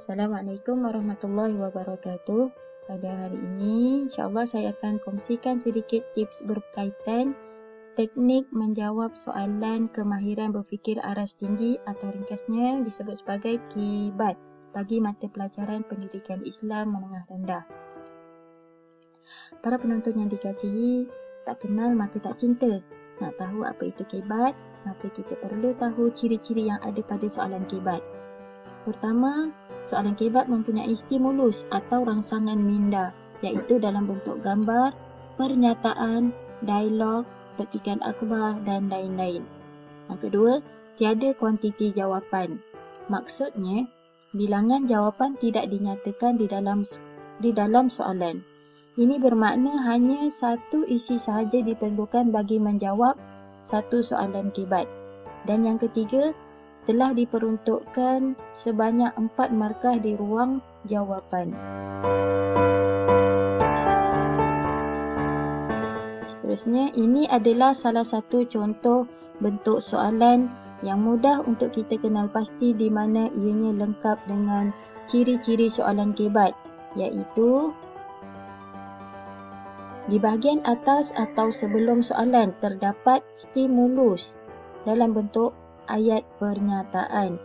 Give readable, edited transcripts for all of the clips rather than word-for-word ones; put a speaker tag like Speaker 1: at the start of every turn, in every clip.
Speaker 1: Assalamualaikum warahmatullahi wabarakatuh. Pada hari ini, insyaAllah saya akan kongsikan sedikit tips berkaitan teknik menjawab soalan kemahiran berfikir aras tinggi atau ringkasnya disebut sebagai KIBAT bagi mata pelajaran pendidikan Islam menengah rendah. Para penonton yang dikasihi, tak kenal maka tak cinta. Nak tahu apa itu KIBAT? Maka kita perlu tahu ciri-ciri yang ada pada soalan KIBAT. Pertama, soalan KIBAT mempunyai stimulus atau rangsangan minda, iaitu dalam bentuk gambar, pernyataan, dialog, petikan akhbar dan lain-lain. Yang kedua, tiada kuantiti jawapan. Maksudnya, bilangan jawapan tidak dinyatakan di dalam soalan. Ini bermakna hanya satu isi sahaja diperlukan bagi menjawab satu soalan KIBAT. Dan yang ketiga, telah diperuntukkan sebanyak 4 markah di ruang jawapan. Seterusnya, ini adalah salah satu contoh bentuk soalan yang mudah untuk kita kenal pasti di mana ianya lengkap dengan ciri-ciri soalan KIBAT, iaitu di bahagian atas atau sebelum soalan terdapat stimulus dalam bentuk ayat pernyataan.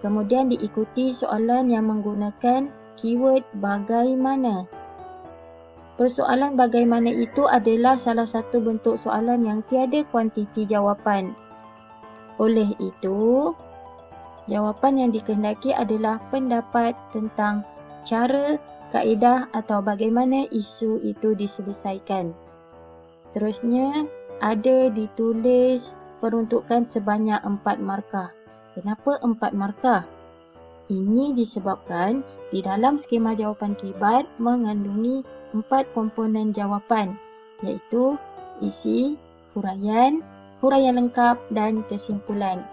Speaker 1: Kemudian diikuti soalan yang menggunakan keyword bagaimana. Persoalan bagaimana itu adalah salah satu bentuk soalan yang tiada kuantiti jawapan. Oleh itu, jawapan yang dikehendaki adalah pendapat tentang cara, kaedah atau bagaimana isu itu diselesaikan. Seterusnya, ada ditulis peruntukan sebanyak 4 markah. Kenapa 4 markah? Ini disebabkan di dalam skema jawapan KIBAT mengandungi 4 komponen jawapan, iaitu isi, huraian lengkap dan kesimpulan.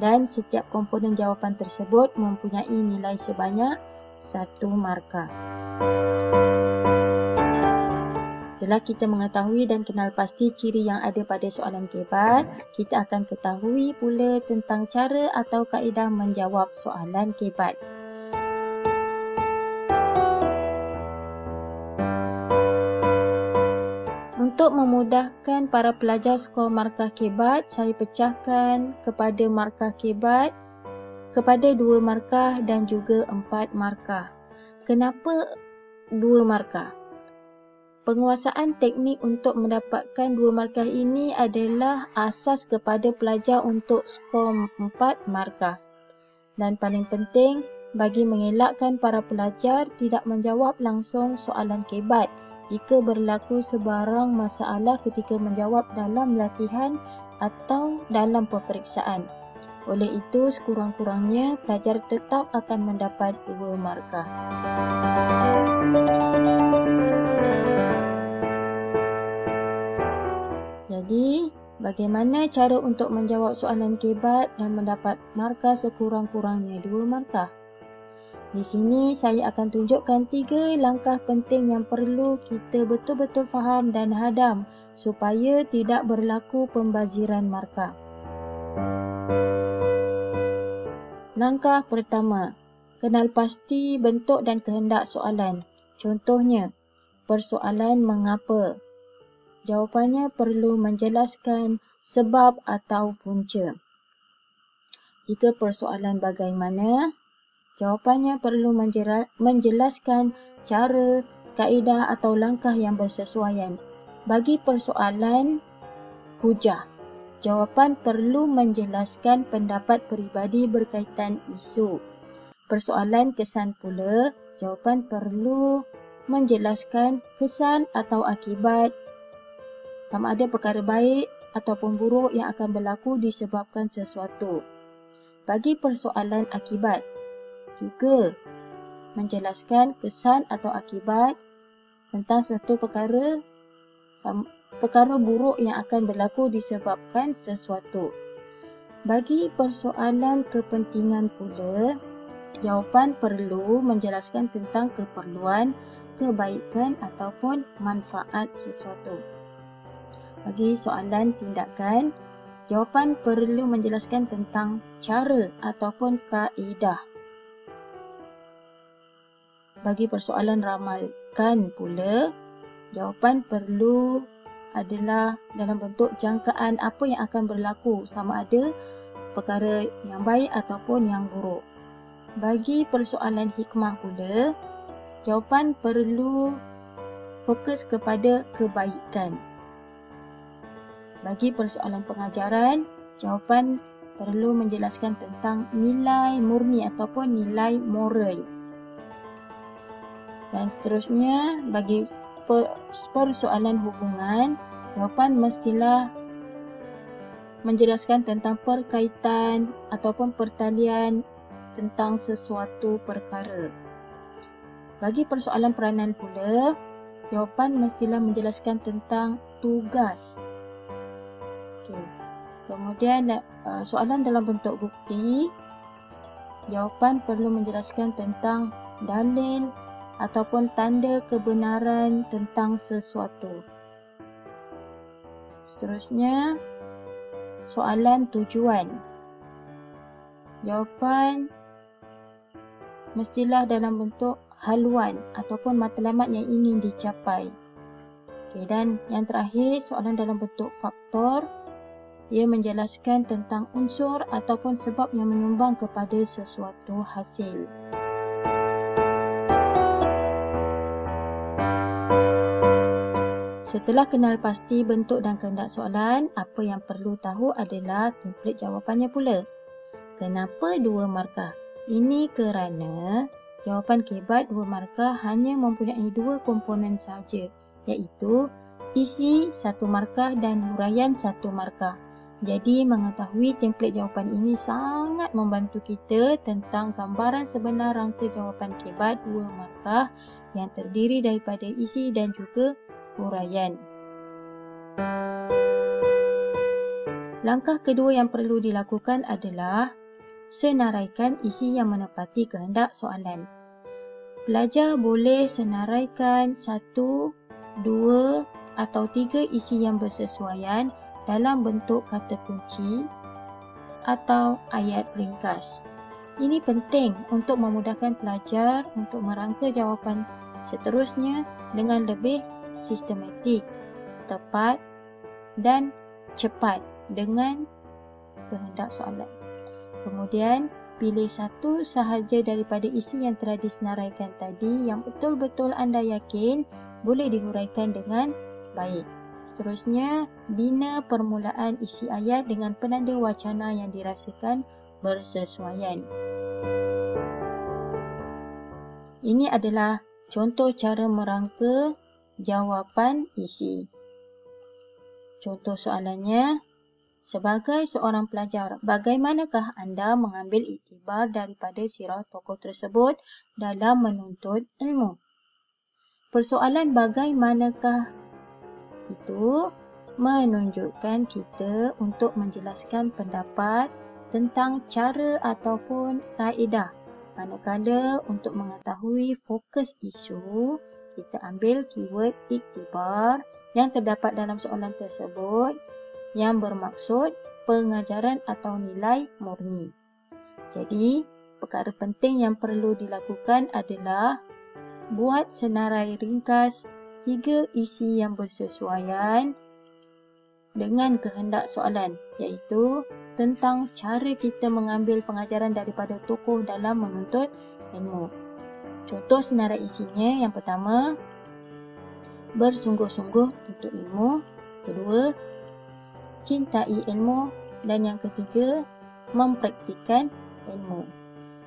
Speaker 1: Dan setiap komponen jawapan tersebut mempunyai nilai sebanyak 1 markah. Setelah kita mengetahui dan kenal pasti ciri yang ada pada soalan KIBAT, kita akan ketahui pula tentang cara atau kaedah menjawab soalan KIBAT. Untuk memudahkan para pelajar skor markah KIBAT, saya pecahkan kepada markah KIBAT kepada 2 markah dan juga 4 markah. Kenapa 2 markah? Penguasaan teknik untuk mendapatkan 2 markah ini adalah asas kepada pelajar untuk skor 4 markah. Dan paling penting, bagi mengelakkan para pelajar tidak menjawab langsung soalan KIBAT jika berlaku sebarang masalah ketika menjawab dalam latihan atau dalam peperiksaan. Oleh itu, sekurang-kurangnya pelajar tetap akan mendapat 2 markah. Jadi, bagaimana cara untuk menjawab soalan KIBAT dan mendapat markah sekurang-kurangnya 2 markah? Di sini saya akan tunjukkan 3 langkah penting yang perlu kita betul-betul faham dan hadam supaya tidak berlaku pembaziran markah. Langkah pertama, kenal pasti bentuk dan kehendak soalan. Contohnya, persoalan mengapa? Jawapannya perlu menjelaskan sebab atau punca. Jika persoalan bagaimana, jawapannya perlu menjelaskan cara, kaedah atau langkah yang bersesuaian. Bagi persoalan hujah, jawapan perlu menjelaskan pendapat peribadi berkaitan isu. Persoalan kesan pula, jawapan perlu menjelaskan kesan atau akibat, sama ada perkara baik ataupun buruk yang akan berlaku disebabkan sesuatu. Bagi persoalan akibat, juga menjelaskan kesan atau akibat tentang satu perkara buruk yang akan berlaku disebabkan sesuatu. Bagi persoalan kepentingan pula, jawapan perlu menjelaskan tentang keperluan, kebaikan ataupun manfaat sesuatu. Bagi soalan tindakan, jawapan perlu menjelaskan tentang cara ataupun kaedah. bagi persoalan ramalkan pula, jawapan perlu adalah dalam bentuk jangkaan apa yang akan berlaku, sama ada perkara yang baik ataupun yang buruk. Bagi persoalan hikmah pula, jawapan perlu fokus kepada kebaikan. Bagi persoalan pengajaran, jawapan perlu menjelaskan tentang nilai murni ataupun nilai moral. Dan seterusnya, bagi persoalan hubungan, jawapan mestilah menjelaskan tentang perkaitan ataupun pertalian tentang sesuatu perkara. Bagi persoalan peranan pula, jawapan mestilah menjelaskan tentang tugas. Kemudian soalan dalam bentuk bukti, jawapan perlu menjelaskan tentang dalil ataupun tanda kebenaran tentang sesuatu. Seterusnya, soalan tujuan. Jawapan mestilah dalam bentuk haluan ataupun matlamat yang ingin dicapai. Dan yang terakhir, soalan dalam bentuk faktor. Ia menjelaskan tentang unsur ataupun sebab yang menyumbang kepada sesuatu hasil. Setelah kenal pasti bentuk dan kehendak soalan, apa yang perlu tahu adalah template jawapannya pula. Kenapa 2 markah? Ini kerana jawapan kebat 2 markah hanya mempunyai 2 komponen sahaja, iaitu isi 1 markah dan huraian 1 markah. Jadi, mengetahui template jawapan ini sangat membantu kita tentang gambaran sebenar rangka jawapan kebat 2 markah yang terdiri daripada isi dan juga huraian. Langkah kedua yang perlu dilakukan adalah senaraikan isi yang menepati kehendak soalan. Pelajar boleh senaraikan 1, 2 atau 3 isi yang bersesuaian dalam bentuk kata kunci atau ayat ringkas. Ini penting untuk memudahkan pelajar untuk merangka jawapan seterusnya dengan lebih sistematik, tepat dan cepat dengan kehendak soalan. Kemudian, pilih satu sahaja daripada isi yang telah disenaraikan tadi yang betul-betul anda yakin boleh dihuraikan dengan baik. Seterusnya, bina permulaan isi ayat dengan penanda wacana yang dirasakan bersesuaian. Ini adalah contoh cara merangka jawapan isi. Contoh soalannya, sebagai seorang pelajar, bagaimanakah anda mengambil iktibar daripada sirah tokoh tersebut dalam menuntut ilmu? Persoalan bagaimanakah itu menunjukkan kita untuk menjelaskan pendapat tentang cara ataupun kaedah. Manakala untuk mengetahui fokus isu, kita ambil keyword iktibar yang terdapat dalam soalan tersebut yang bermaksud pengajaran atau nilai murni. Jadi, perkara penting yang perlu dilakukan adalah buat senarai ringkas 3 isi yang bersesuaian dengan kehendak soalan, iaitu tentang cara kita mengambil pengajaran daripada tokoh dalam menuntut ilmu. Contoh senarai isinya, yang pertama, bersungguh-sungguh tuntut ilmu. Kedua, cintai ilmu. Dan yang ketiga, mempraktikkan ilmu.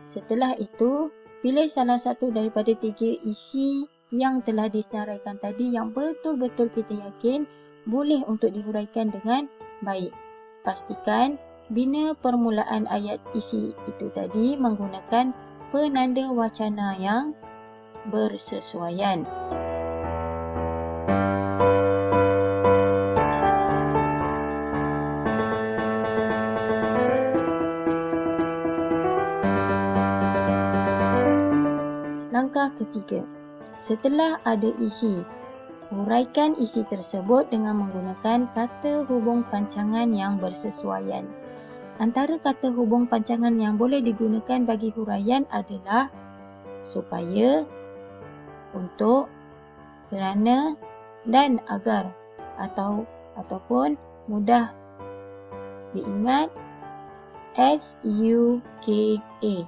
Speaker 1: Setelah itu, pilih salah satu daripada 3 isi yang telah disenaraikan tadi yang betul-betul kita yakin boleh untuk dihuraikan dengan baik. Pastikan bina permulaan ayat isi itu tadi menggunakan penanda wacana yang bersesuaian. Langkah ketiga. Setelah ada isi, huraikan isi tersebut dengan menggunakan kata hubung pancangan yang bersesuaian. Antara kata hubung pancangan yang boleh digunakan bagi huraian adalah supaya, untuk, kerana, dan agar ataupun mudah diingat SUKA,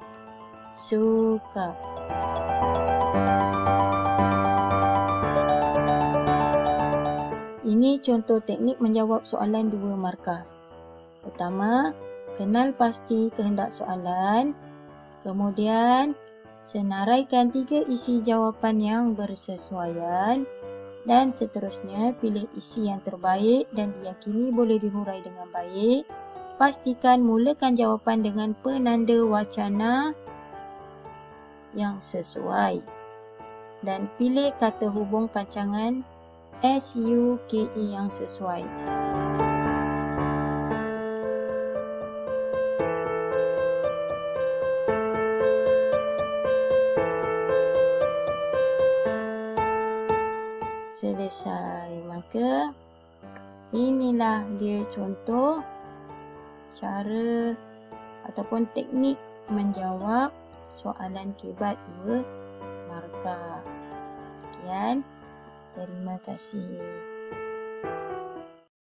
Speaker 1: suka. Ini contoh teknik menjawab soalan 2 markah. Pertama, kenal pasti kehendak soalan. Kemudian, senaraikan 3 isi jawapan yang bersesuaian. Dan seterusnya, pilih isi yang terbaik dan diyakini boleh dihurai dengan baik. Pastikan mulakan jawapan dengan penanda wacana yang sesuai. Dan pilih kata hubung pancangan SUKE yang sesuai. Selesai. Maka inilah dia contoh cara ataupun teknik menjawab soalan KBAT 2 markah. Sekian. Terima kasih.